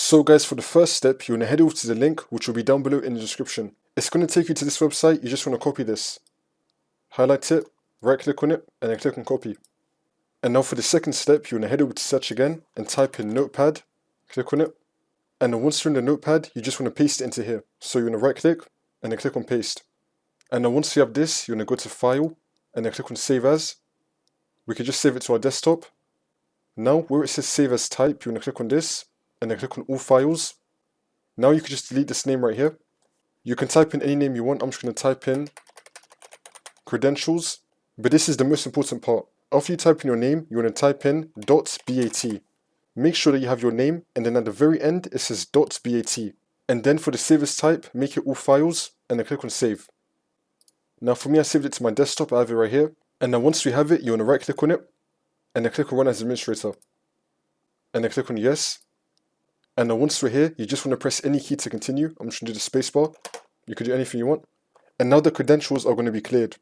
So guys, for the first step, you want to head over to the link, which will be down below in the description. It's going to take you to this website. You just want to copy this. Highlight it, right click on it, and then click on copy. And now for the second step, you want to head over to search again and type in Notepad, click on it. And then once you're in the Notepad, you just want to paste it into here. So you want to right click and then click on paste. And then once you have this, you want to go to File and then click on Save As. We can just save it to our desktop. Now where it says Save As Type, you want to click on this and then click on All Files. Now you can just delete this name right here. You can type in any name you want. I'm just going to type in Credentials. But this is the most important part. After you type in your name, you want to type in .bat. Make sure that you have your name, and then at the very end it says .bat. And then for the Save As Type, make it All Files and then click on Save. Now for me, I saved it to my desktop. I have it right here. And then once we have it, you want to right click on it and then click on Run as Administrator. And then click on Yes. And then once we're here, you just want to press any key to continue. I'm just going to do the spacebar. You can do anything you want. And now the credentials are going to be cleared.